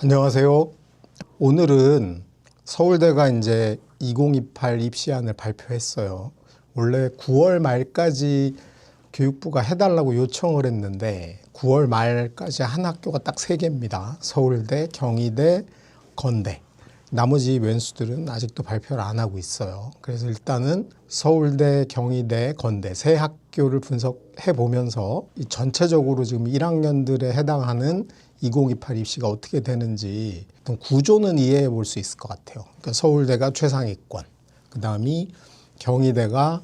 안녕하세요. 오늘은 서울대가 이제 2028 입시안을 발표했어요. 원래 9월 말까지 교육부가 해달라고 요청을 했는데 9월 말까지 한 학교가 딱 3개입니다. 서울대, 경희대, 건대. 나머지 왼수들은 아직도 발표를 안 하고 있어요. 그래서 일단은 서울대, 경희대, 건대 세 학교를 분석해 보면서 이 전체적으로 지금 1학년들에 해당하는 2028 입시가 어떻게 되는지 구조는 이해해 볼 수 있을 것 같아요. 그러니까 서울대가 최상위권, 그 다음이 경희대가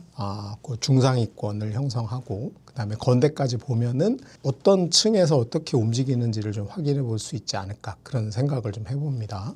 그 중상위권을 형성하고, 그 다음에 건대까지 보면은 어떤 층에서 어떻게 움직이는지를 좀 확인해 볼 수 있지 않을까, 그런 생각을 좀 해봅니다.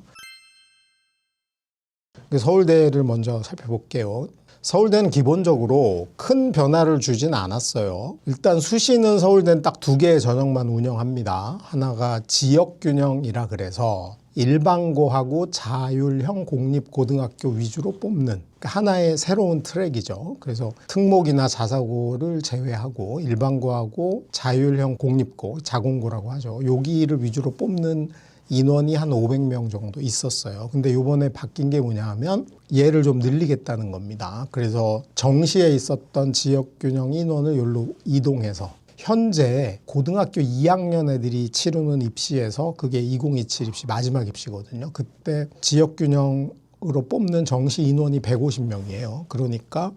서울대를 먼저 살펴볼게요. 서울대는 기본적으로 큰 변화를 주진 않았어요. 일단 수시는 서울대는 딱 2개의 전형만 운영합니다. 하나가 지역균형이라 그래서 일반고하고 자율형 공립고등학교 위주로 뽑는 하나의 새로운 트랙이죠. 그래서 특목이나 자사고를 제외하고 일반고하고 자율형 공립고, 자공고라고 하죠. 여기를 위주로 뽑는 인원이 한 500명 정도 있었어요. 근데 이번에 바뀐 게 뭐냐 하면 얘를 좀 늘리겠다는 겁니다. 그래서 정시에 있었던 지역균형 인원을 여기로 이동해서 현재 고등학교 2학년 애들이 치르는 입시에서, 그게 2027 입시 마지막 입시거든요. 그때 지역균형으로 뽑는 정시 인원이 150명이에요. 그러니까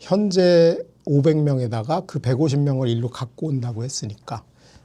현재 500명에다가 그 150명을 일로 갖고 온다고 했으니까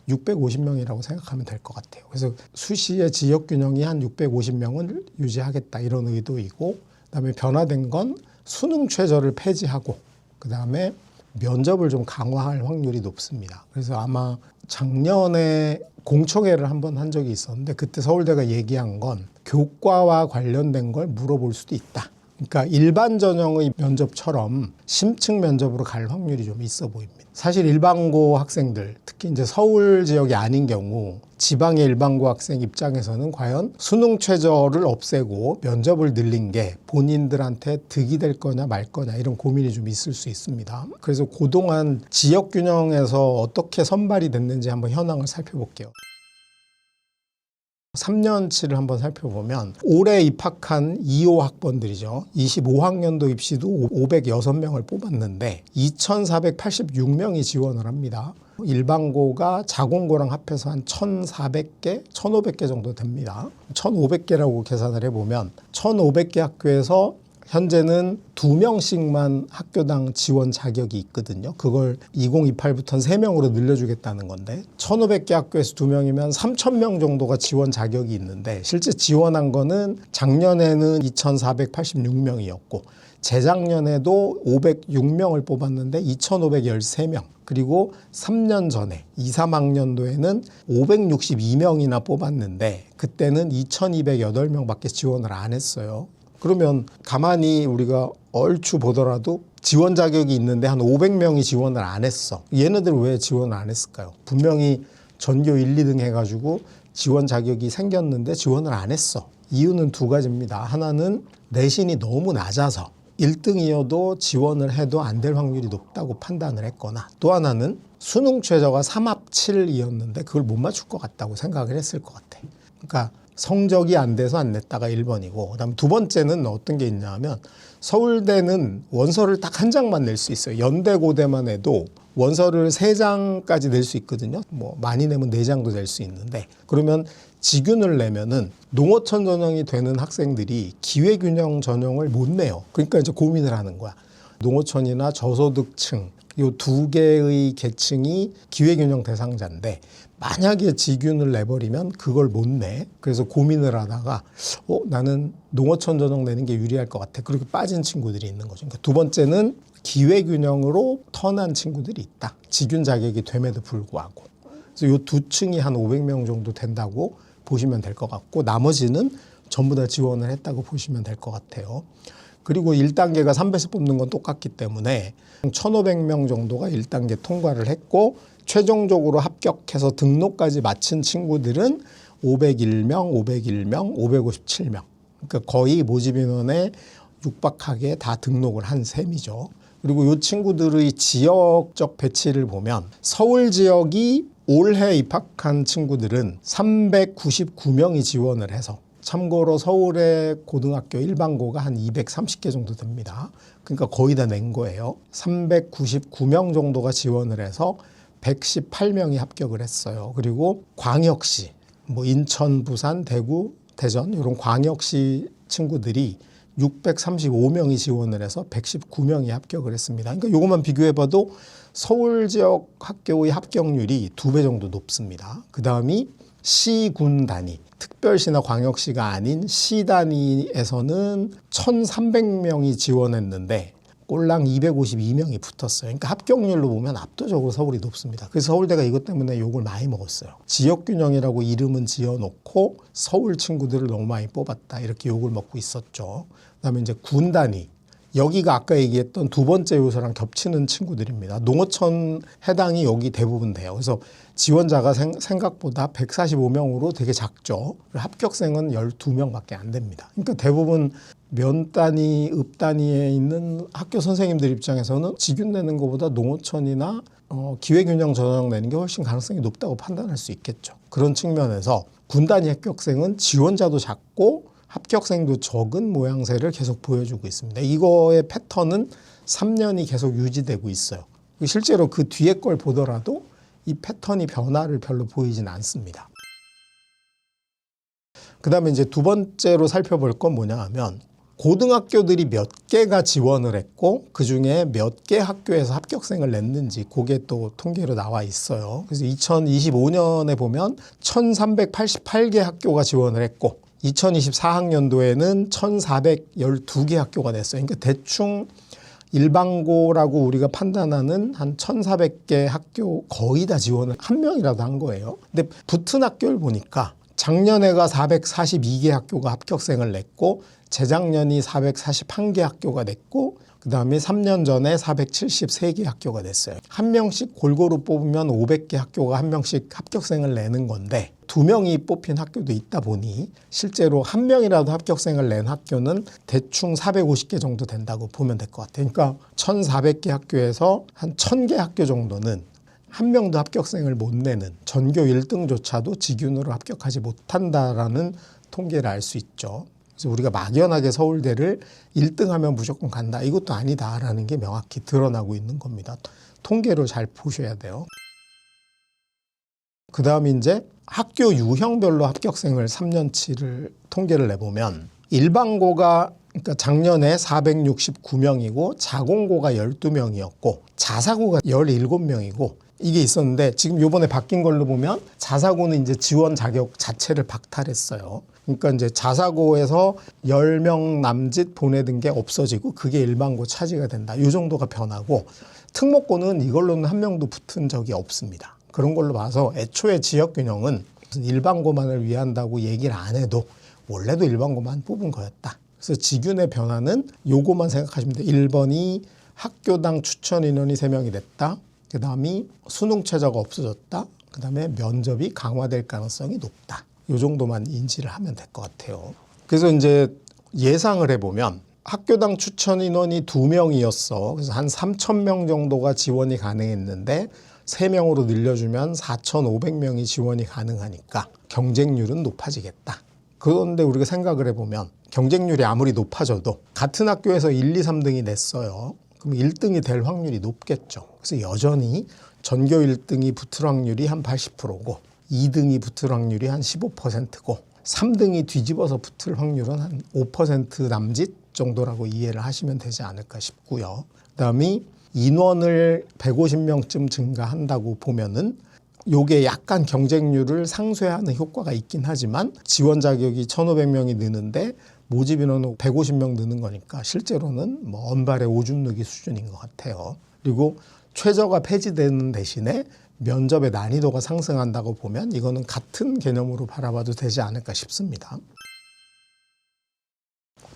650명이라고 생각하면 될 것 같아요. 그래서 수시의 지역균형이 한 650명을 유지하겠다, 이런 의도이고, 그다음에 변화된 건 수능 최저를 폐지하고 그다음에 면접을 좀 강화할 확률이 높습니다. 그래서 아마 작년에 공청회를 한번 한 적이 있었는데 그때 서울대가 얘기한 건 교과와 관련된 걸 물어볼 수도 있다. 그러니까 일반 전형의 면접처럼 심층 면접으로 갈 확률이 좀 있어 보입니다. 사실 일반고 학생들, 특히 이제 서울 지역이 아닌 경우 지방의 일반고 학생 입장에서는 과연 수능 최저를 없애고 면접을 늘린 게 본인들한테 득이 될 거냐 말 거냐, 이런 고민이 좀 있을 수 있습니다. 그래서 그동안 지역 균형에서 어떻게 선발이 됐는지 한번 현황을 살펴볼게요. 3년치를 한번 살펴보면 올해 입학한 2호 학번들이죠. 25학년도 입시도 506명을 뽑았는데 2,486명이 지원을 합니다. 일반고가 자공고랑 합해서 한 1,400개, 1,500개 정도 됩니다. 1,500개라고 계산을 해보면 1,500개 학교에서 현재는 2명씩만 학교당 지원 자격이 있거든요. 그걸 2028부터는 3명으로 늘려주겠다는 건데 1,500개 학교에서 2명이면 3,000명 정도가 지원 자격이 있는데 실제 지원한 거는 작년에는 2,486명이었고 재작년에도 506명을 뽑았는데 2,513명. 그리고 3년 전에 2, 3학년도에는 562명이나 뽑았는데 그때는 2,208명밖에 지원을 안 했어요. 그러면 가만히 우리가 얼추 보더라도 지원 자격이 있는데 한 500명이 지원을 안 했어. 얘네들 왜 지원을 안 했을까요? 분명히 전교 1, 2등 해가지고 지원 자격이 생겼는데 지원을 안 했어. 이유는 2가지입니다. 하나는 내신이 너무 낮아서 1등이어도 지원을 해도 안 될 확률이 높다고 판단을 했거나, 또 하나는 수능 최저가 3합7이었는데 그걸 못 맞출 것 같다고 생각을 했을 것 같아. 그러니까 성적이 안 돼서 안 냈다가 1번이고, 그다음 2번째는 어떤 게 있냐 하면 서울대는 원서를 딱 한 장만 낼 수 있어요. 연대 고대만 해도 원서를 3장까지 낼 수 있거든요. 뭐 많이 내면 4장도 낼 수 있는데, 그러면 지균을 내면은 농어촌 전형이 되는 학생들이 기회균형 전형을 못 내요. 그러니까 이제 고민을 하는 거야. 농어촌이나 저소득층 이 2개의 계층이 기회균형 대상자인데 만약에 지균을 내버리면 그걸 못 내. 그래서 고민을 하다가 나는 농어촌 전형 내는 게 유리할 것 같아. 그렇게 빠진 친구들이 있는 거죠. 그러니까 2번째는 기회균형으로 턴한 친구들이 있다. 지균 자격이 됨에도 불구하고. 그래서 이 2층이 한 500명 정도 된다고 보시면 될 것 같고, 나머지는 전부 다 지원을 했다고 보시면 될 것 같아요. 그리고 1단계가 3배수 뽑는 건 똑같기 때문에 1,500명 정도가 1단계 통과를 했고, 최종적으로 합격해서 등록까지 마친 친구들은 501명, 501명, 557명. 그러니까 거의 모집 인원에 육박하게 다 등록을 한 셈이죠. 그리고 이 친구들의 지역적 배치를 보면 서울 지역이 올해 입학한 친구들은 399명이 지원을 해서, 참고로 서울의 고등학교 일반고가 한 230개 정도 됩니다. 그러니까 거의 다 낸 거예요. 399명 정도가 지원을 해서 118명이 합격을 했어요. 그리고 광역시, 뭐 인천, 부산, 대구, 대전 이런 광역시 친구들이 635명이 지원을 해서 119명이 합격을 했습니다. 그러니까 이것만 비교해봐도 서울 지역 학교의 합격률이 2배 정도 높습니다. 그 다음이 시, 군 단위, 특별시나 광역시가 아닌 시 단위에서는 1,300명이 지원했는데 꼴랑 252명이 붙었어요. 그러니까 합격률로 보면 압도적으로 서울이 높습니다. 그래서 서울대가 이것 때문에 욕을 많이 먹었어요. 지역균형이라고 이름은 지어놓고 서울 친구들을 너무 많이 뽑았다, 이렇게 욕을 먹고 있었죠. 그다음에 이제 군 단위. 여기가 아까 얘기했던 두 번째 요소랑 겹치는 친구들입니다. 농어촌 해당이 여기 대부분 돼요. 그래서 지원자가 생각보다 145명으로 되게 작죠. 합격생은 12명밖에 안 됩니다. 그러니까 대부분 면 단위, 읍 단위에 있는 학교 선생님들 입장에서는 직윤 내는 것보다 농어촌이나 기회균형 전형 내는 게 훨씬 가능성이 높다고 판단할 수 있겠죠. 그런 측면에서 군 단위 합격생은 지원자도 작고 합격생도 적은 모양새를 계속 보여주고 있습니다. 이거의 패턴은 3년이 계속 유지되고 있어요. 실제로 그 뒤에 걸 보더라도 이 패턴이 변화를 별로 보이진 않습니다. 그 다음에 이제 두 번째로 살펴볼 건 뭐냐 하면, 고등학교들이 몇 개가 지원을 했고 그 중에 몇 개 학교에서 합격생을 냈는지, 그게 또 통계로 나와 있어요. 그래서 2025년에 보면 1,388개 학교가 지원을 했고 2024학년도에는 1,412개 학교가 됐어요. 그러니까 대충 일반고라고 우리가 판단하는 한 1,400개 학교 거의 다 지원을 한 명이라도 한 거예요. 근데 붙은 학교를 보니까 작년에가 442개 학교가 합격생을 냈고 재작년이 441개 학교가 냈고 그 다음에 3년 전에 473개 학교가 됐어요. 한 명씩 골고루 뽑으면 500개 학교가 한 명씩 합격생을 내는 건데 2명이 뽑힌 학교도 있다 보니 실제로 한 명이라도 합격생을 낸 학교는 대충 450개 정도 된다고 보면 될 것 같아요. 그러니까 1,400개 학교에서 한 1,000개 학교 정도는 한 명도 합격생을 못 내는, 전교 1등조차도 직윤으로 합격하지 못한다라는 통계를 알 수 있죠. 그래서 우리가 막연하게 서울대를 1등하면 무조건 간다, 이것도 아니다라는 게 명확히 드러나고 있는 겁니다. 통계를 잘 보셔야 돼요. 그 다음에 이제 학교 유형별로 합격생을 3년치를 통계를 내보면 일반고가 그러니까 작년에 469명이고 자공고가 12명이었고 자사고가 17명이고 이게 있었는데 지금 요번에 바뀐 걸로 보면 자사고는 이제 지원 자격 자체를 박탈했어요. 그러니까 이제 자사고에서 10명 남짓 보내던 게 없어지고 그게 일반고 차지가 된다. 이 정도가 변하고 특목고는 이걸로는 한 명도 붙은 적이 없습니다. 그런 걸로 봐서 애초에 지역균형은 무슨 일반고만을 위한다고 얘기를 안 해도 원래도 일반고만 뽑은 거였다. 그래서 직윤의 변화는 요거만 생각하시면 돼요. 1번이 학교당 추천 인원이 3명이 됐다. 그 다음이 수능 최저가 없어졌다. 그 다음에 면접이 강화될 가능성이 높다. 요 정도만 인지를 하면 될 것 같아요. 그래서 이제 예상을 해보면 학교당 추천 인원이 2명이었어. 그래서 한 3,000명 정도가 지원이 가능했는데 3명으로 늘려주면 4,500명이 지원이 가능하니까 경쟁률은 높아지겠다. 그런데 우리가 생각을 해보면 경쟁률이 아무리 높아져도 같은 학교에서 1, 2, 3등이 냈어요. 그럼 1등이 될 확률이 높겠죠. 그래서 여전히 전교 1등이 붙을 확률이 한 80%고 2등이 붙을 확률이 한 15%고 3등이 뒤집어서 붙을 확률은 한 5% 남짓 정도라고 이해를 하시면 되지 않을까 싶고요. 그다음에 인원을 150명쯤 증가한다고 보면은 요게 약간 경쟁률을 상쇄하는 효과가 있긴 하지만 지원 자격이 1,500명이 느는데 모집 인원은 150명 느는 거니까 실제로는 뭐 언발의 오줌 누기 수준인 것 같아요. 그리고 최저가 폐지되는 대신에 면접의 난이도가 상승한다고 보면 이거는 같은 개념으로 바라봐도 되지 않을까 싶습니다.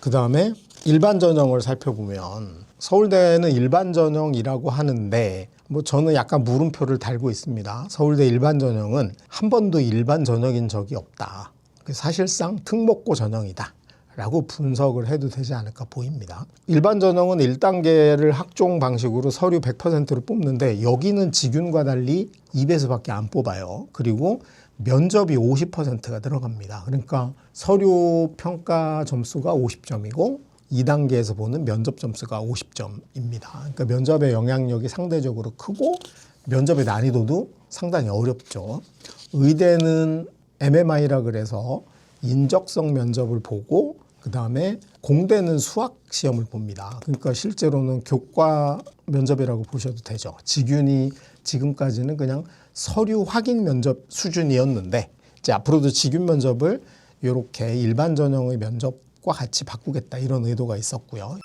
그 다음에 일반 전형을 살펴보면 서울대는 일반 전형이라고 하는데 뭐 저는 약간 물음표를 달고 있습니다. 서울대 일반 전형은 한 번도 일반 전형인 적이 없다. 사실상 특목고 전형이다 라고 분석을 해도 되지 않을까 보입니다. 일반 전형은 1단계를 학종 방식으로 서류 100%를 뽑는데 여기는 직윤과 달리 2배수밖에 안 뽑아요. 그리고 면접이 50%가 들어갑니다. 그러니까 서류 평가 점수가 50점이고 2단계에서 보는 면접 점수가 50점입니다. 그러니까 면접의 영향력이 상대적으로 크고 면접의 난이도도 상당히 어렵죠. 의대는 MMI라 그래서 인적성 면접을 보고 그다음에 공대는 수학 시험을 봅니다. 그러니까 실제로는 교과 면접이라고 보셔도 되죠. 직윤이 지금까지는 그냥 서류 확인 면접 수준이었는데 이제 앞으로도 직윤 면접을 이렇게 일반 전형의 면접과 같이 바꾸겠다 이런 의도가 있었고요.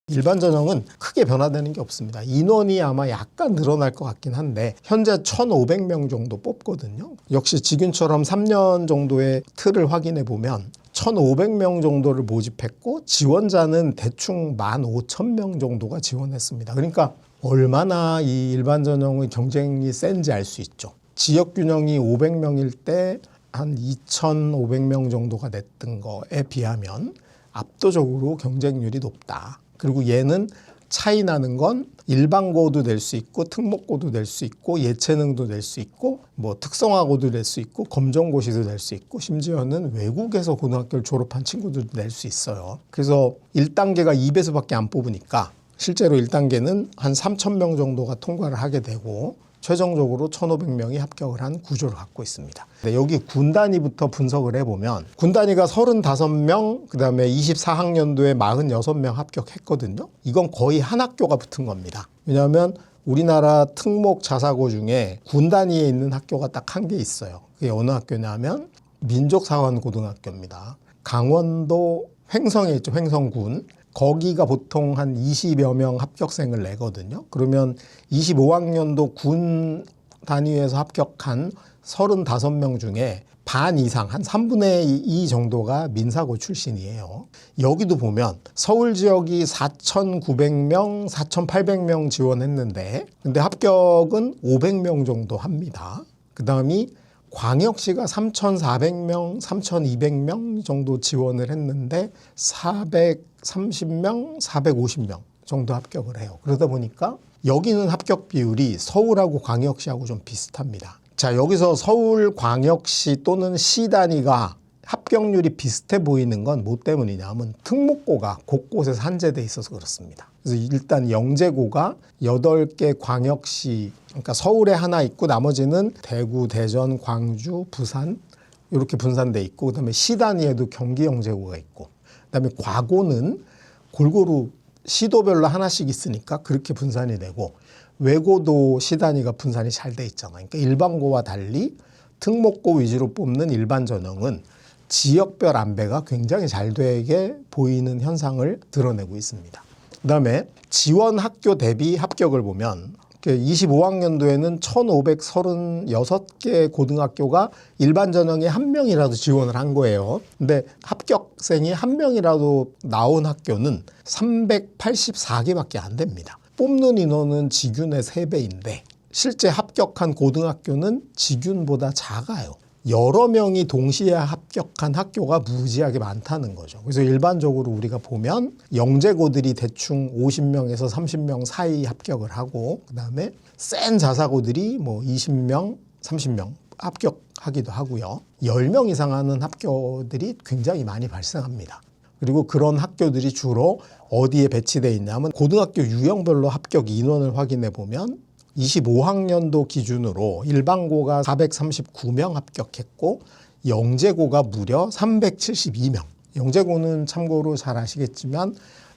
일반 전형은 크게 변화되는 게 없습니다. 인원이 아마 약간 늘어날 것 같긴 한데 현재 1,500명 정도 뽑거든요. 역시 직윤처럼 3년 정도의 틀을 확인해 보면 1,500명 정도를 모집했고 지원자는 대충 15,000명 정도가 지원했습니다. 그러니까 얼마나 이 일반 전형의 경쟁이 센지 알 수 있죠. 지역 균형이 500명일 때 한 2,500명 정도가 냈던 거에 비하면 압도적으로 경쟁률이 높다. 그리고 얘는 차이 나는 건 일반고도 낼 수 있고 특목고도 낼 수 있고 예체능도 낼 수 있고 뭐 특성화고도 낼 수 있고 검정고시도 낼 수 있고 심지어는 외국에서 고등학교를 졸업한 친구들도 낼 수 있어요. 그래서 1단계가 2배수밖에 안 뽑으니까 실제로 1단계는 한 3,000명 정도가 통과를 하게 되고 최종적으로 1,500명이 합격을 한 구조를 갖고 있습니다. 여기 군 단위부터 분석을 해보면 군 단위가 35명, 그다음에 24학년도에 46명 합격했거든요. 이건 거의 한 학교가 붙은 겁니다. 왜냐하면 우리나라 특목 자사고 중에 군 단위에 있는 학교가 딱 한 개 있어요. 그게 어느 학교냐면 민족사관고등학교입니다. 강원도 횡성에 있죠. 횡성군. 거기가 보통 한 20여 명 합격생을 내거든요. 그러면 25학년도 군 단위에서 합격한 35명 중에 반 이상, 한 3분의 2 정도가 민사고 출신이에요. 여기도 보면 서울 지역이 4,900명, 4,800명 지원했는데 근데 합격은 500명 정도 합니다. 그 다음이 광역시가 3,400명, 3,200명 정도 지원을 했는데 430명, 450명 정도 합격을 해요. 그러다 보니까 여기는 합격 비율이 서울하고 광역시하고 좀 비슷합니다. 자, 여기서 서울, 광역시 또는 시 단위가 합격률이 비슷해 보이는 건 뭐 때문이냐면 특목고가 곳곳에서 한재돼 있어서 그렇습니다. 그래서 일단 영재고가 8개 광역시, 그러니까 서울에 하나 있고 나머지는 대구, 대전, 광주, 부산 이렇게 분산돼 있고 그다음에 시 단위에도 경기 영재고가 있고 그다음에 과고는 골고루 시도별로 하나씩 있으니까 그렇게 분산이 되고 외고도 시 단위가 분산이 잘 돼 있잖아요. 그러니까 일반고와 달리 특목고 위주로 뽑는 일반 전형은 지역별 안배가 굉장히 잘 되게 보이는 현상을 드러내고 있습니다. 그다음에 지원 학교 대비 합격을 보면 25학년도에는 1,536개 고등학교가 일반 전형에 한 명이라도 지원을 한 거예요. 근데 합격생이 한 명이라도 나온 학교는 384개밖에 안 됩니다. 뽑는 인원은 직윤의 3배인데 실제 합격한 고등학교는 직윤보다 작아요. 여러 명이 동시에 합격한 학교가 무지하게 많다는 거죠. 그래서 일반적으로 우리가 보면 영재고들이 대충 50명에서 30명 사이 합격을 하고 그다음에 센 자사고들이 뭐 20명, 30명 합격하기도 하고요. 10명 이상 하는 학교들이 굉장히 많이 발생합니다. 그리고 그런 학교들이 주로 어디에 배치되어 있냐면 고등학교 유형별로 합격 인원을 확인해 보면 25학년도 기준으로 일반고가 439명 합격했고 영재고가 무려 372명. 영재고는 참고로 잘 아시겠지만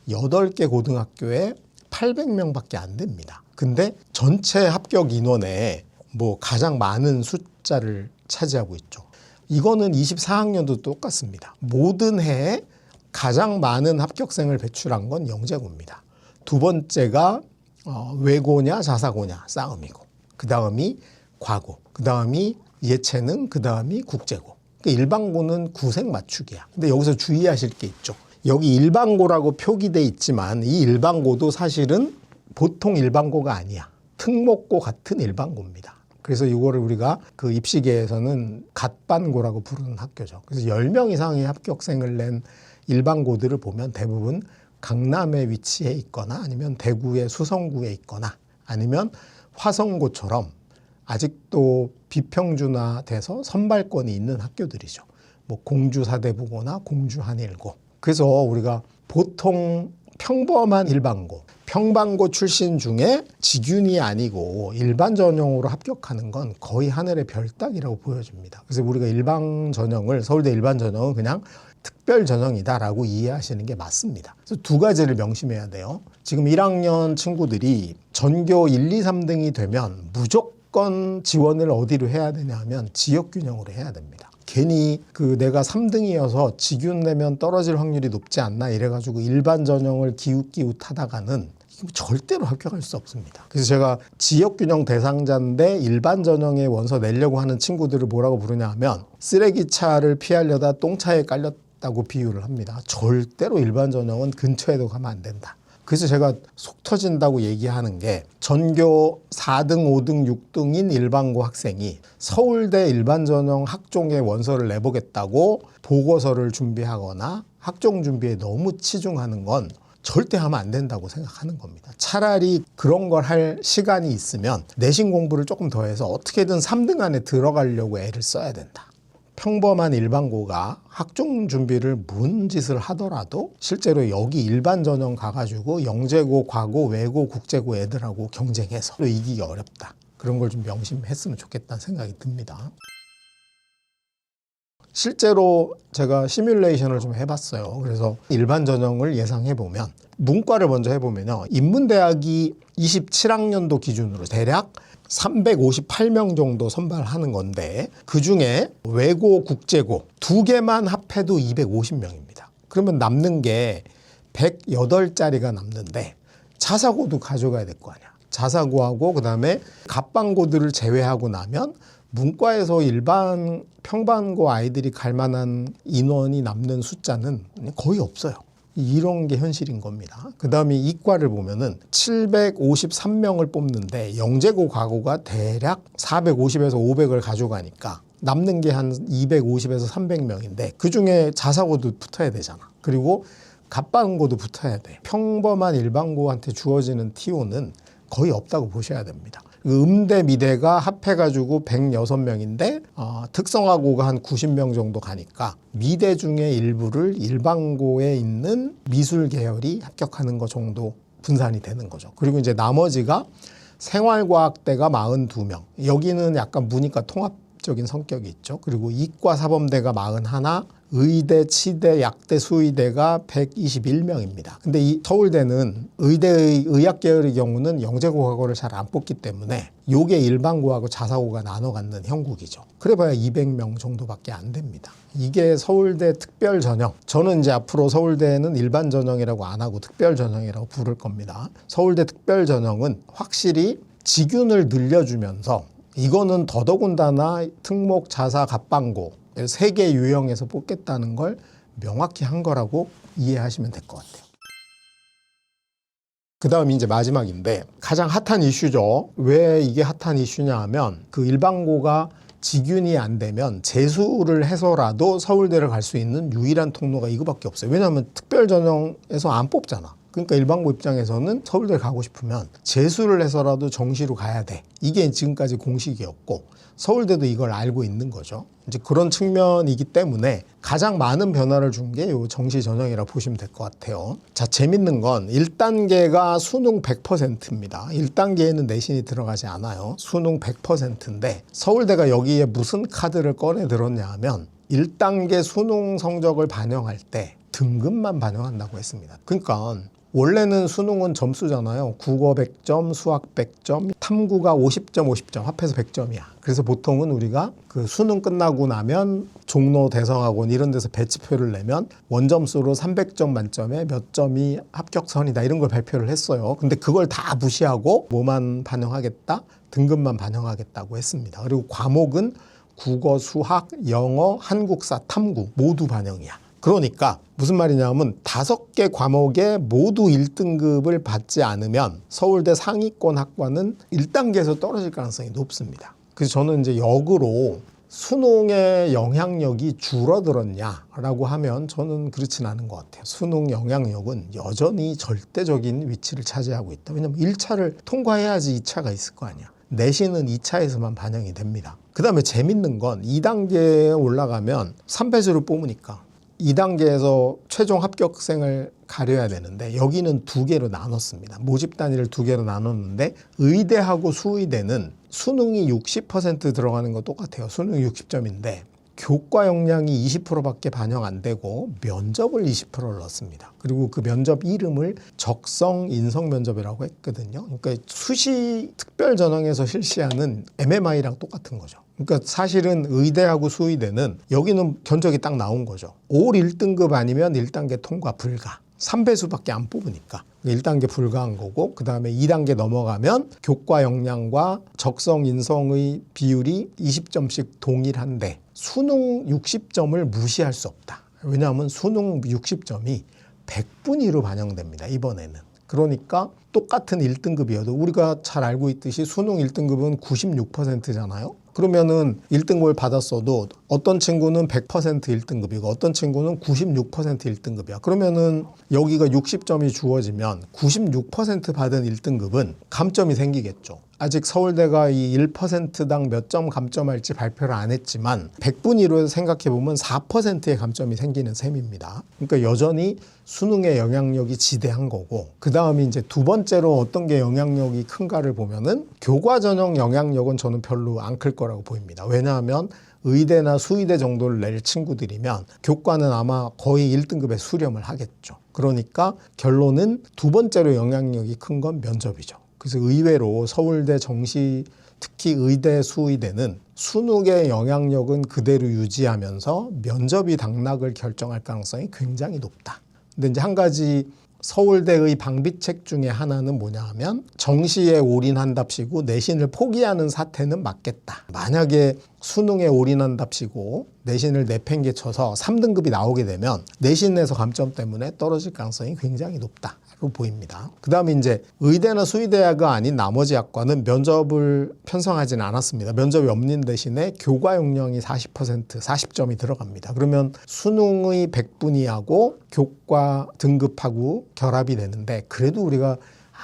8개 고등학교에 800명밖에 안 됩니다. 근데 전체 합격 인원에 뭐 가장 많은 숫자를 차지하고 있죠. 이거는 24학년도 똑같습니다. 모든 해에 가장 많은 합격생을 배출한 건 영재고입니다. 두 번째가 외고냐 자사고냐 싸움이고 그 다음이 과고, 그 다음이 예체능, 그 다음이 국제고. 그러니까 일반고는 구색 맞추기야. 근데 여기서 주의하실 게 있죠. 여기 일반고라고 표기돼 있지만 이 일반고도 사실은 보통 일반고가 아니야. 특목고 같은 일반고입니다. 그래서 이거를 우리가 그 입시계에서는 갓반고라고 부르는 학교죠. 그래서 10명 이상의 합격생을 낸 일반고들을 보면 대부분 강남에 위치해 있거나 아니면 대구의 수성구에 있거나 아니면 화성고처럼 아직도 비평준화돼서 선발권이 있는 학교들이죠. 뭐 공주사대부고나 공주한일고. 그래서 우리가 보통 평범한 일반고, 평반고 출신 중에 직윤이 아니고 일반 전형으로 합격하는 건 거의 하늘의 별 따기라고 보여집니다. 그래서 우리가 일반 전형을, 서울대 일반 전형은 그냥 특별 전형이다라고 이해하시는 게 맞습니다. 그래서 두 가지를 명심해야 돼요. 지금 1학년 친구들이 전교 1, 2, 3등이 되면 무조건 지원을 어디로 해야 되냐 하면 지역균형으로 해야 됩니다. 괜히 내가 3등이어서 직윤 내면 떨어질 확률이 높지 않나 이래가지고 일반 전형을 기웃기웃하다가는 절대로 합격할 수 없습니다. 그래서 제가 지역균형 대상자인데 일반 전형에 원서 내려고 하는 친구들을 뭐라고 부르냐 하면 쓰레기차를 피하려다 똥차에 깔렸다고 비유를 합니다. 절대로 일반 전형은 근처에도 가면 안 된다. 그래서 제가 속 터진다고 얘기하는 게 전교 4등, 5등, 6등인 일반고 학생이 서울대 일반 전형 학종에 원서를 내보겠다고 보고서를 준비하거나 학종 준비에 너무 치중하는 건 절대 하면 안 된다고 생각하는 겁니다. 차라리 그런 걸 할 시간이 있으면 내신 공부를 조금 더 해서 어떻게든 3등 안에 들어가려고 애를 써야 된다. 평범한 일반고가 학종 준비를 뭔 짓을 하더라도 실제로 여기 일반 전형 가가지고 영재고, 과고, 외고, 국제고 애들하고 경쟁해서 이기기 어렵다. 그런 걸 좀 명심했으면 좋겠다는 생각이 듭니다. 실제로 제가 시뮬레이션을 좀 해봤어요. 그래서 일반 전형을 예상해보면 문과를 먼저 해보면요. 인문대학이 27학년도 기준으로 대략 358명 정도 선발하는 건데 그중에 외고, 국제고 두 개만 합해도 250명입니다. 그러면 남는 게 108자리가 남는데 자사고도 가져가야 될 거 아니야. 자사고하고 그다음에 갑반고들을 제외하고 나면 문과에서 일반 평반고 아이들이 갈 만한 인원이 남는 숫자는 거의 없어요. 이런 게 현실인 겁니다. 그 다음에 이과를 보면은 753명을 뽑는데 영재고 과고가 대략 450에서 500을 가져가니까 남는 게 한 250에서 300명인데 그중에 자사고도 붙어야 되잖아. 그리고 갑반고도 붙어야 돼. 평범한 일반고한테 주어지는 TO는 거의 없다고 보셔야 됩니다. 음대, 미대가 합해가지고 106명인데 특성화고가 한 90명 정도 가니까 미대 중에 일부를 일반고에 있는 미술 계열이 합격하는 것 정도 분산이 되는 거죠. 그리고 이제 나머지가 생활과학대가 42명. 여기는 약간 문이과 통합적인 성격이 있죠. 그리고 이과 사범대가 41, 의대, 치대, 약대, 수의대가 121명입니다. 근데 이 서울대는 의대의 의학 계열의 경우는 영재고 과고를 잘 안 뽑기 때문에 요게 일반고하고 자사고가 나눠 갖는 형국이죠. 그래봐야 200명 정도밖에 안 됩니다. 이게 서울대 특별 전형. 저는 이제 앞으로 서울대는 일반 전형이라고 안 하고 특별 전형이라고 부를 겁니다. 서울대 특별 전형은 확실히 직윤을 늘려주면서 이거는 더더군다나 특목, 자사, 갑반고 세 개 유형에서 뽑겠다는 걸 명확히 한 거라고 이해하시면 될 것 같아요. 그 다음이 이제 마지막인데 가장 핫한 이슈죠. 왜 이게 핫한 이슈냐 하면 그 일반고가 직윤이 안 되면 재수를 해서라도 서울대를 갈 수 있는 유일한 통로가 이거밖에 없어요. 왜냐하면 특별 전형에서 안 뽑잖아. 그러니까 일반고 입장에서는 서울대 가고 싶으면 재수를 해서라도 정시로 가야 돼. 이게 지금까지 공식이었고 서울대도 이걸 알고 있는 거죠. 이제 그런 측면이기 때문에 가장 많은 변화를 준 게 요 정시 전형이라고 보시면 될 것 같아요. 자, 재밌는 건 1단계가 수능 100%입니다. 1단계에는 내신이 들어가지 않아요. 수능 100%인데 서울대가 여기에 무슨 카드를 꺼내 들었냐 하면 1단계 수능 성적을 반영할 때 등급만 반영한다고 했습니다. 그러니까 원래는 수능은 점수잖아요. 국어 100점, 수학 100점, 탐구가 50점, 50점 합해서 100점이야. 그래서 보통은 우리가 그 수능 끝나고 나면 종로, 대성학원 이런 데서 배치표를 내면 원점수로 300점 만점에 몇 점이 합격선이다 이런 걸 발표를 했어요. 근데 그걸 다 무시하고 뭐만 반영하겠다? 등급만 반영하겠다고 했습니다. 그리고 과목은 국어, 수학, 영어, 한국사, 탐구 모두 반영이야. 그러니까 무슨 말이냐면 5개 과목에 모두 1등급을 받지 않으면 서울대 상위권 학과는 1단계에서 떨어질 가능성이 높습니다. 그래서 저는 이제 역으로 수능의 영향력이 줄어들었냐라고 하면 저는 그렇진 않은 것 같아요. 수능 영향력은 여전히 절대적인 위치를 차지하고 있다. 왜냐하면 1차를 통과해야지 2차가 있을 거 아니야. 내신은 2차에서만 반영이 됩니다. 그 다음에 재밌는 건 2단계에 올라가면 3배수를 뽑으니까 2단계에서 최종 합격생을 가려야 되는데 여기는 2개로 나눴습니다. 모집 단위를 2개로 나눴는데 의대하고 수의대는 수능이 60% 들어가는 거 똑같아요. 수능 60점인데 교과 역량이 20%밖에 반영 안 되고 면접을 20%를 넣습니다. 그리고 그 면접 이름을 적성 인성 면접이라고 했거든요. 그러니까 수시 특별 전형에서 실시하는 MMI랑 똑같은 거죠. 그러니까 사실은 의대하고 수의대는 여기는 견적이 딱 나온 거죠. 올 1등급 아니면 1단계 통과 불가. 3배수밖에 안 뽑으니까 1단계 불가한 거고, 그 다음에 2단계 넘어가면 교과 역량과 적성 인성의 비율이 20점씩 동일한데 수능 60점을 무시할 수 없다. 왜냐하면 수능 60점이 100분위로 반영됩니다. 이번에는. 그러니까 똑같은 1등급이어도 우리가 잘 알고 있듯이 수능 1등급은 96%잖아요. 그러면은 1등급을 받았어도 어떤 친구는 100% 1등급이고 어떤 친구는 96% 1등급이야. 그러면은 여기가 60점이 주어지면 96% 받은 1등급은 감점이 생기겠죠. 아직 서울대가 이 1%당 몇 점 감점할지 발표를 안 했지만 100분위로 생각해보면 4%의 감점이 생기는 셈입니다. 그러니까 여전히 수능의 영향력이 지대한 거고, 그 다음에 이제 두 번째로 어떤 게 영향력이 큰가를 보면은 교과 전형 영향력은 저는 별로 안 클 거라고 보입니다. 왜냐하면 의대나 수의대 정도를 낼 친구들이면 교과는 아마 거의 1등급에 수렴을 하겠죠. 그러니까 결론은 두 번째로 영향력이 큰 건 면접이죠. 그래서 의외로 서울대 정시, 특히 의대, 수의대는 수능의 영향력은 그대로 유지하면서 면접이 당락을 결정할 가능성이 굉장히 높다. 근데 이제 한 가지 서울대의 방비책 중에 하나는 뭐냐 하면 정시에 올인한답시고 내신을 포기하는 사태는 막겠다. 만약에 수능에 올인한답시고 내신을 내팽개쳐서 3등급이 나오게 되면 내신에서 감점 때문에 떨어질 가능성이 굉장히 높다. 보입니다. 그 다음에 이제 의대나 수의대가 아닌 나머지 학과는 면접을 편성하지는 않았습니다. 면접이 없는 대신에 교과 역량이 40%, 40점이 들어갑니다. 그러면 수능의 100분위하고 교과 등급하고 결합이 되는데, 그래도 우리가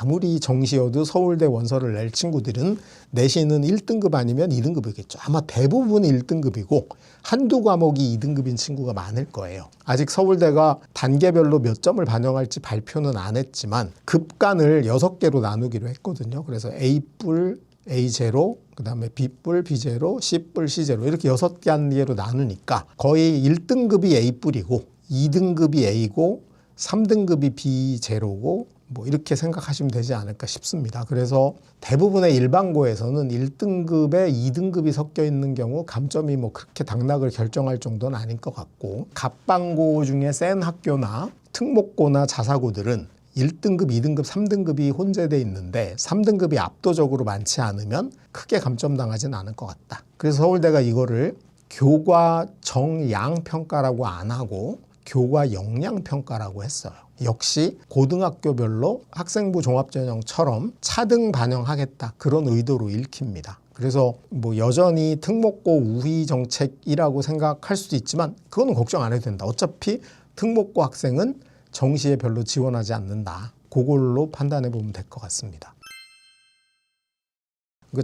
아무리 정시여도 서울대 원서를 낼 친구들은 내신은 1등급 아니면 2등급이겠죠. 아마 대부분이 1등급이고 한두 과목이 2등급인 친구가 많을 거예요. 아직 서울대가 단계별로 몇 점을 반영할지 발표는 안 했지만 급간을 6개로 나누기로 했거든요. 그래서 A뿔, A0, 그 다음에 B뿔, B0, C뿔, C0 이렇게 6단계로 나누니까 거의 1등급이 A뿔이고 2등급이 A고 3등급이 B0고 뭐 이렇게 생각하시면 되지 않을까 싶습니다. 그래서 대부분의 일반고에서는 1등급에 2등급이 섞여 있는 경우 감점이 뭐 그렇게 당락을 결정할 정도는 아닐 것 같고, 갑방고 중에 센 학교나 특목고나 자사고들은 1등급, 2등급, 3등급이 혼재돼 있는데 3등급이 압도적으로 많지 않으면 크게 감점당하지는 않을 것 같다. 그래서 서울대가 이거를 교과 정양 평가라고 안 하고 교과 역량 평가라고 했어요. 역시 고등학교별로 학생부 종합전형처럼 차등 반영하겠다, 그런 의도로 읽힙니다. 그래서 뭐 여전히 특목고 우위 정책이라고 생각할 수도 있지만 그거는 걱정 안 해도 된다. 어차피 특목고 학생은 정시에 별로 지원하지 않는다. 그걸로 판단해 보면 될 것 같습니다.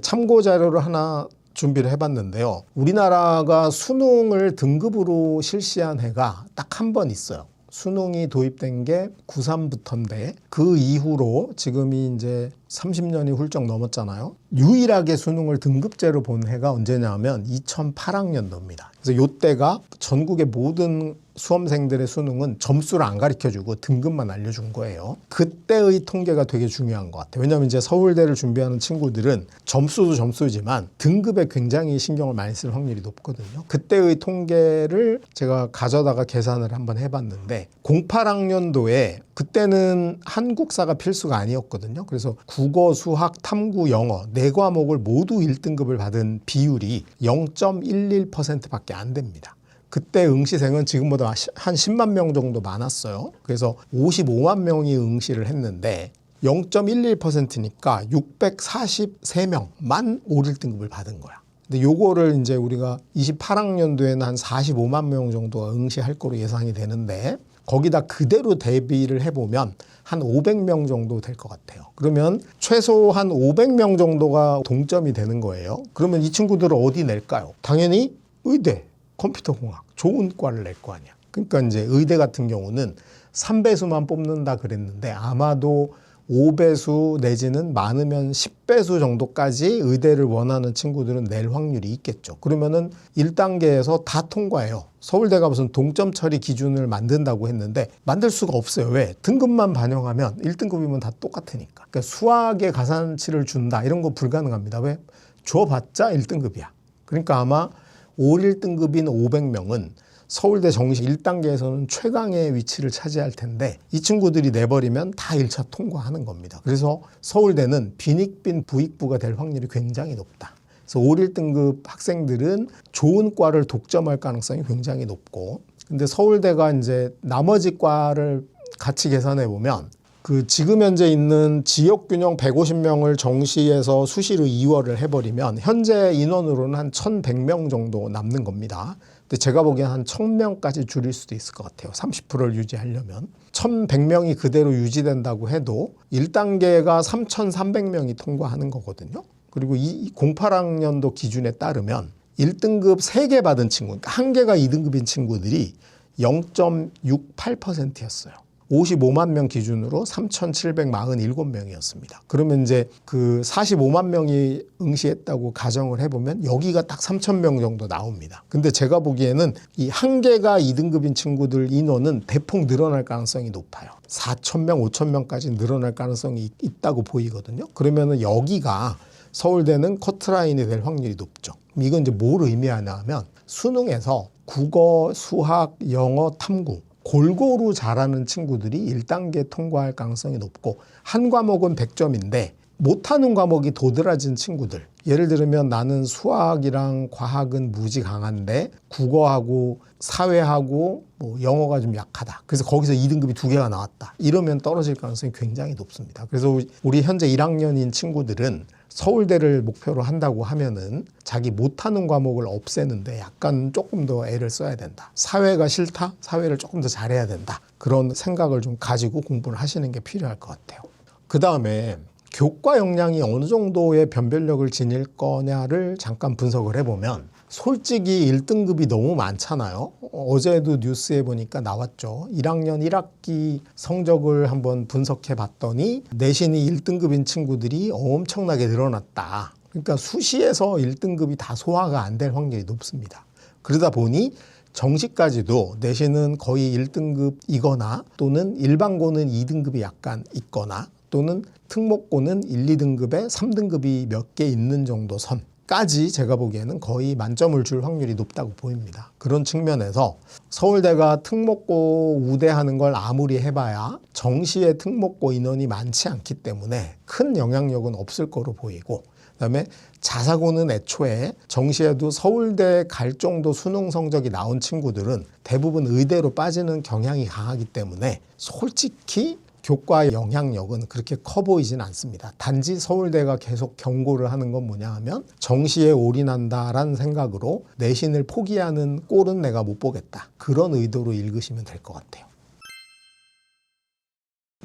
참고 자료를 하나 준비를 해봤는데요. 우리나라가 수능을 등급으로 실시한 해가 딱 한 번 있어요. 수능이 도입된 게 93부터인데 그 이후로 지금이 이제 30년이 훌쩍 넘었잖아요. 유일하게 수능을 등급제로 본 해가 언제냐면 2008학년도입니다. 그래서 이때가 전국의 모든 수험생들의 수능은 점수를 안 가르쳐주고 등급만 알려준 거예요. 그때의 통계가 되게 중요한 것 같아요. 왜냐하면 이제 서울대를 준비하는 친구들은 점수도 점수지만 등급에 굉장히 신경을 많이 쓸 확률이 높거든요. 그때의 통계를 제가 가져다가 계산을 한번 해봤는데 08학년도에 그때는 한국사가 필수가 아니었거든요. 그래서 국어, 수학, 탐구, 영어 4과목을 모두 1등급을 받은 비율이 0.11%밖에 안 됩니다. 그때 응시생은 지금보다 한 10만 명 정도 많았어요. 그래서 55만 명이 응시를 했는데 0.11%니까 643명만 5, 1등급을 받은 거야. 근데 요거를 이제 우리가 28학년도에는 한 45만 명 정도가 응시할 거로 예상이 되는데 거기다 그대로 대비를 해보면 한 500명 정도 될 것 같아요. 그러면 최소한 500명 정도가 동점이 되는 거예요. 그러면 이 친구들은 어디 낼까요? 당연히 의대, 컴퓨터공학, 좋은 과를 낼 거 아니야. 그러니까 이제 의대 같은 경우는 3배수만 뽑는다 그랬는데 아마도 5배수 내지는 많으면 10배수 정도까지 의대를 원하는 친구들은 낼 확률이 있겠죠. 그러면은 1단계에서 다 통과해요. 서울대가 무슨 동점 처리 기준을 만든다고 했는데 만들 수가 없어요. 왜? 등급만 반영하면 1등급이면 다 똑같으니까. 그러니까 수학에 가산치를 준다 이런 거 불가능합니다. 왜? 줘봤자 1등급이야. 그러니까 아마 5, 1등급인 500명은 서울대 정시 1단계에서는 최강의 위치를 차지할 텐데 이 친구들이 내버리면 다 1차 통과하는 겁니다. 그래서 서울대는 빈익빈 부익부가 될 확률이 굉장히 높다. 그래서 5, 1등급 학생들은 좋은 과를 독점할 가능성이 굉장히 높고 근데 서울대가 이제 나머지 과를 같이 계산해 보면 그 지금 현재 있는 지역균형 150명을 정시에서 수시로 2월을 해버리면 현재 인원으로는 한 1,100명 정도 남는 겁니다. 근데 제가 보기엔 한 1,000명까지 줄일 수도 있을 것 같아요. 30%를 유지하려면. 1,100명이 그대로 유지된다고 해도 1단계가 3,300명이 통과하는 거거든요. 그리고 이 08학년도 기준에 따르면 1등급 3개 받은 친구, 그러니까 1개가 2등급인 친구들이 0.68%였어요. 55만 명 기준으로 3,747명이었습니다. 그러면 이제 그 45만 명이 응시했다고 가정을 해보면 여기가 딱 3,000명 정도 나옵니다. 근데 제가 보기에는 이 1개가 2등급인 친구들 인원은 대폭 늘어날 가능성이 높아요. 4,000명, 5,000명까지 늘어날 가능성이 있다고 보이거든요. 그러면은 여기가 서울대는 커트라인이 될 확률이 높죠. 이건 이제 뭘 의미하냐 하면 수능에서 국어, 수학, 영어, 탐구 골고루 잘하는 친구들이 1단계 통과할 가능성이 높고 한 과목은 100점인데 못하는 과목이 도드라진 친구들 예를 들면 나는 수학이랑 과학은 무지 강한데 국어하고 사회하고 뭐 영어가 좀 약하다. 그래서 거기서 2등급이 2개가 나왔다. 이러면 떨어질 가능성이 굉장히 높습니다. 그래서 우리 현재 1학년인 친구들은 서울대를 목표로 한다고 하면은 자기 못하는 과목을 없애는데 약간 조금 더 애를 써야 된다. 사회가 싫다? 사회를 조금 더 잘해야 된다. 그런 생각을 좀 가지고 공부를 하시는 게 필요할 것 같아요. 그 다음에 교과 역량이 어느 정도의 변별력을 지닐 거냐를 잠깐 분석을 해보면 솔직히 1등급이 너무 많잖아요. 어제도 뉴스에 보니까 나왔죠. 1학년 1학기 성적을 한번 분석해 봤더니 내신이 1등급인 친구들이 엄청나게 늘어났다. 그러니까 수시에서 1등급이 다 소화가 안 될 확률이 높습니다. 그러다 보니 정시까지도 내신은 거의 1등급이거나 또는 일반고는 2등급이 약간 있거나 또는 특목고는 1, 2등급에 3등급이 몇 개 있는 정도 선까지 제가 보기에는 거의 만점을 줄 확률이 높다고 보입니다. 그런 측면에서 서울대가 특목고 우대하는 걸 아무리 해봐야 정시에 특목고 인원이 많지 않기 때문에 큰 영향력은 없을 거로 보이고 그다음에 자사고는 애초에 정시에도 서울대 갈 정도 수능 성적이 나온 친구들은 대부분 의대로 빠지는 경향이 강하기 때문에 솔직히 교과 영향력은 그렇게 커 보이진 않습니다. 단지 서울대가 계속 경고를 하는 건 뭐냐 하면 정시에 올인한다라는 생각으로 내신을 포기하는 꼴은 내가 못 보겠다. 그런 의도로 읽으시면 될 것 같아요.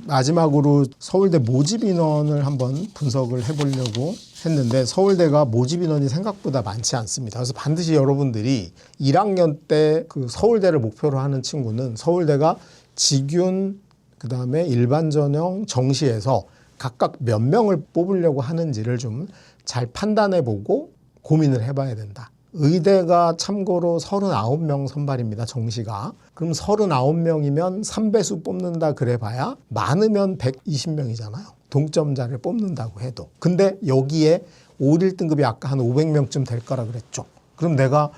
마지막으로 서울대 모집 인원을 한번 분석을 해보려고 했는데 서울대가 모집 인원이 생각보다 많지 않습니다. 그래서 반드시 여러분들이 1학년 때 그 서울대를 목표로 하는 친구는 서울대가 직윤 그다음에 일반 전형 정시에서 각각 몇 명을 뽑으려고 하는지를 좀 잘 판단해 보고 고민을 해봐야 된다. 의대가 참고로 39명 선발입니다. 정시가. 그럼 39명이면 3배수 뽑는다 그래봐야 많으면 120명이잖아요. 동점자를 뽑는다고 해도. 근데 여기에 5, 1등급이 아까 한 500명쯤 될 거라 그랬죠. 그럼 내가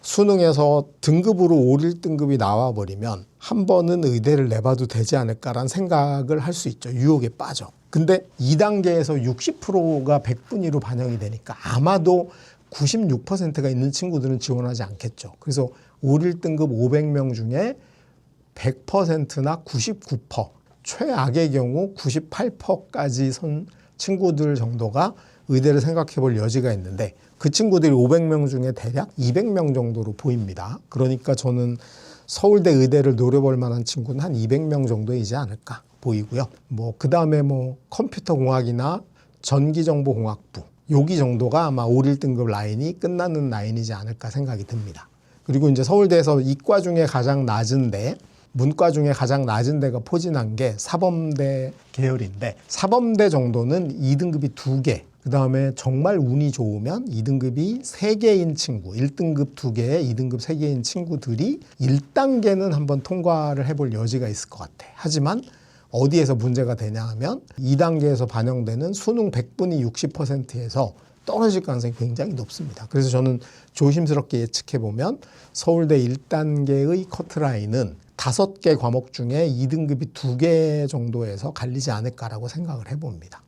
수능에서 등급으로 5, 1등급이 나와버리면 한 번은 의대를 내봐도 되지 않을까라는 생각을 할 수 있죠. 유혹에 빠져. 근데 2단계에서 60%가 100분위로 반영이 되니까 아마도 96%가 있는 친구들은 지원하지 않겠죠. 그래서 5, 1등급 500명 중에 100%나 99%, 최악의 경우 98%까지 선 친구들 정도가 의대를 생각해 볼 여지가 있는데 그 친구들이 500명 중에 대략 200명 정도로 보입니다. 그러니까 저는 서울대 의대를 노려볼 만한 친구는 한 200명 정도이지 않을까 보이고요. 그 다음에 컴퓨터공학이나 전기정보공학부 여기 정도가 아마 5, 1등급 라인이 끝나는 라인이지 않을까 생각이 듭니다. 그리고 이제 서울대에서 이과 중에 가장 낮은데 문과 중에 가장 낮은 데가 포진한 게 사범대 계열인데 사범대 정도는 2등급이 2개 그 다음에 정말 운이 좋으면 2등급이 3개인 친구 1등급 2개, 2등급 3개인 친구들이 1단계는 한번 통과를 해볼 여지가 있을 것 같아. 하지만 어디에서 문제가 되냐 하면 2단계에서 반영되는 수능 100분위 60%에서 떨어질 가능성이 굉장히 높습니다. 그래서 저는 조심스럽게 예측해보면 서울대 1단계의 커트라인은 5개 과목 중에 2등급이 2개 정도에서 갈리지 않을까라고 생각을 해봅니다.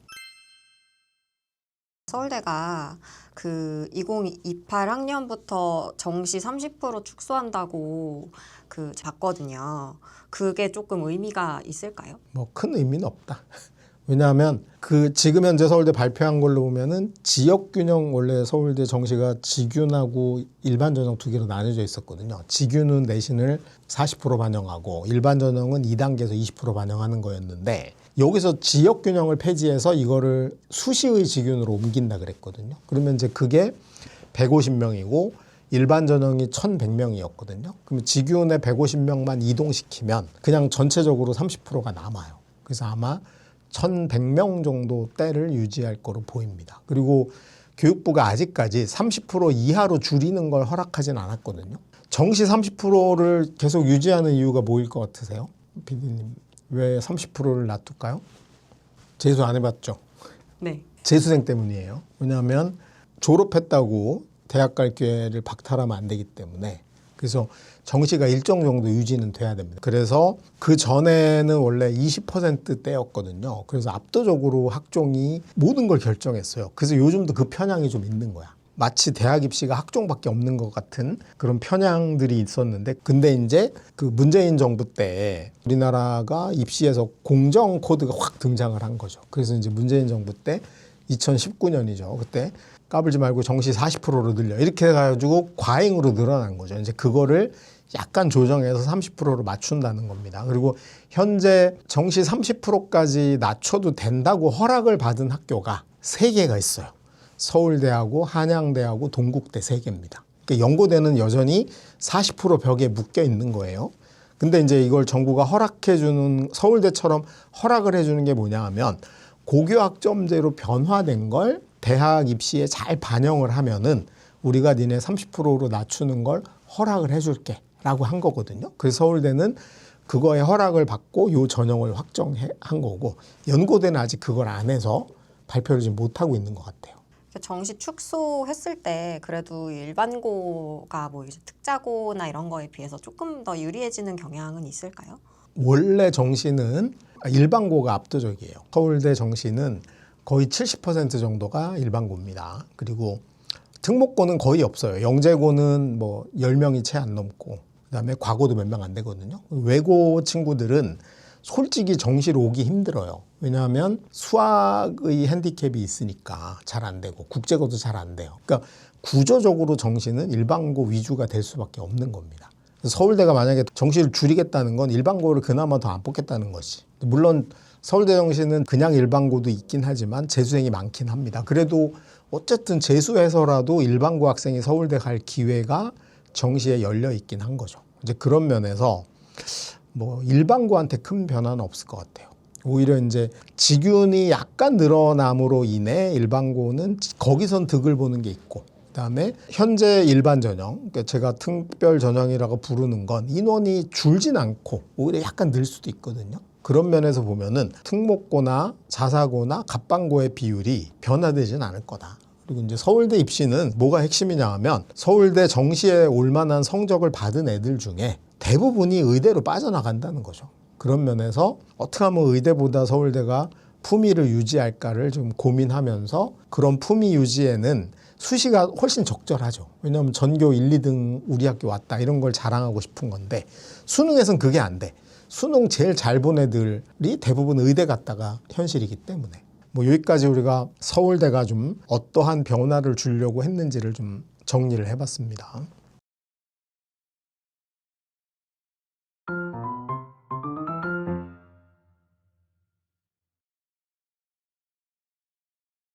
서울대가 그 2028 학년부터 정시 30% 축소한다고 봤거든요. 그게 조금 의미가 있을까요? 큰 의미는 없다. 왜냐하면 지금 현재 서울대 발표한 걸로 보면은 지역 균형 원래 서울대 정시가 지균하고 일반 전형 2개로 나뉘어져 있었거든요. 지균은 내신을 40% 반영하고 일반 전형은 2단계에서 20% 반영하는 거였는데 여기서 지역 균형을 폐지해서 이거를 수시의 지균으로 옮긴다 그랬거든요. 그러면 이제 그게 150명이고 일반 전형이 1,100명이었거든요. 그러면 지균의 150명만 이동시키면 그냥 전체적으로 30%가 남아요. 그래서 아마 1,100명 정도 대를 유지할 거로 보입니다. 그리고 교육부가 아직까지 30% 이하로 줄이는 걸 허락하진 않았거든요. 정시 30%를 계속 유지하는 이유가 뭐일 것 같으세요? PD님, 왜 30%를 놔둘까요? 재수 안 해봤죠? 네. 재수생 때문이에요. 왜냐하면 졸업했다고 대학 갈 기회를 박탈하면 안 되기 때문에 그래서 정시가 일정 정도 유지는 돼야 됩니다. 그래서 그 전에는 원래 20%대였거든요. 그래서 압도적으로 학종이 모든 걸 결정했어요. 그래서 요즘도 그 편향이 좀 있는 거야. 마치 대학 입시가 학종밖에 없는 것 같은 그런 편향들이 있었는데 근데 이제 그 문재인 정부 때 우리나라가 입시에서 공정 코드가 확 등장을 한 거죠. 그래서 이제 문재인 정부 때 2019년이죠. 그때 까불지 말고 정시 40%로 늘려 이렇게 해가지고 과잉으로 늘어난 거죠. 이제 그거를 약간 조정해서 30%로 맞춘다는 겁니다. 그리고 현재 정시 30%까지 낮춰도 된다고 허락을 받은 학교가 3개가 있어요. 서울대하고 한양대하고 동국대 3개입니다. 그러니까 연고대는 여전히 40% 벽에 묶여 있는 거예요. 근데 이제 이걸 정부가 허락해주는 서울대처럼 허락을 해주는 게 뭐냐 하면 고교 학점제로 변화된 걸 대학 입시에 잘 반영을 하면은 우리가 니네 30%로 낮추는 걸 허락을 해줄게 라고 한 거거든요. 그래서 서울대는 그거에 허락을 받고 요 전형을 확정한 거고 연고대는 아직 그걸 안 해서 발표를 지금 못하고 있는 것 같아요. 정시 축소했을 때 그래도 일반고가 이제 특자고나 이런 거에 비해서 조금 더 유리해지는 경향은 있을까요? 원래 정시는 일반고가 압도적이에요. 서울대 정시는 거의 70% 정도가 일반고입니다. 그리고 특목고는 거의 없어요. 영재고는 10명이 채 안 넘고 그다음에 과고도 몇 명 안 되거든요. 외고 친구들은 솔직히 정시로 오기 힘들어요. 왜냐하면 수학의 핸디캡이 있으니까 잘 안 되고 국제고도 잘 안 돼요. 그러니까 구조적으로 정시는 일반고 위주가 될 수밖에 없는 겁니다. 서울대가 만약에 정시를 줄이겠다는 건 일반고를 그나마 더 안 뽑겠다는 것이. 물론 서울대 정시는 그냥 일반고도 있긴 하지만 재수생이 많긴 합니다. 그래도 어쨌든 재수해서라도 일반고 학생이 서울대 갈 기회가 정시에 열려 있긴 한 거죠. 이제 그런 면에서 일반고한테 큰 변화는 없을 것 같아요. 오히려 이제 지균이 약간 늘어남으로 인해 일반고는 거기선 득을 보는 게 있고 그다음에 현재 일반 전형, 그러니까 제가 특별 전형이라고 부르는 건 인원이 줄진 않고 오히려 약간 늘 수도 있거든요. 그런 면에서 보면은 특목고나 자사고나 갑방고의 비율이 변화되진 않을 거다. 그리고 이제 서울대 입시는 뭐가 핵심이냐 하면 서울대 정시에 올 만한 성적을 받은 애들 중에 대부분이 의대로 빠져나간다는 거죠. 그런 면에서 어떻게 하면 의대보다 서울대가 품위를 유지할까를 좀 고민하면서 그런 품위 유지에는 수시가 훨씬 적절하죠. 왜냐하면 전교 1, 2등 우리 학교 왔다 이런 걸 자랑하고 싶은 건데 수능에선 그게 안 돼. 수능 제일 잘 본 애들이 대부분 의대 갔다가 현실이기 때문에 뭐 여기까지 우리가 서울대가 좀 어떠한 변화를 주려고 했는지를 좀 정리를 해봤습니다.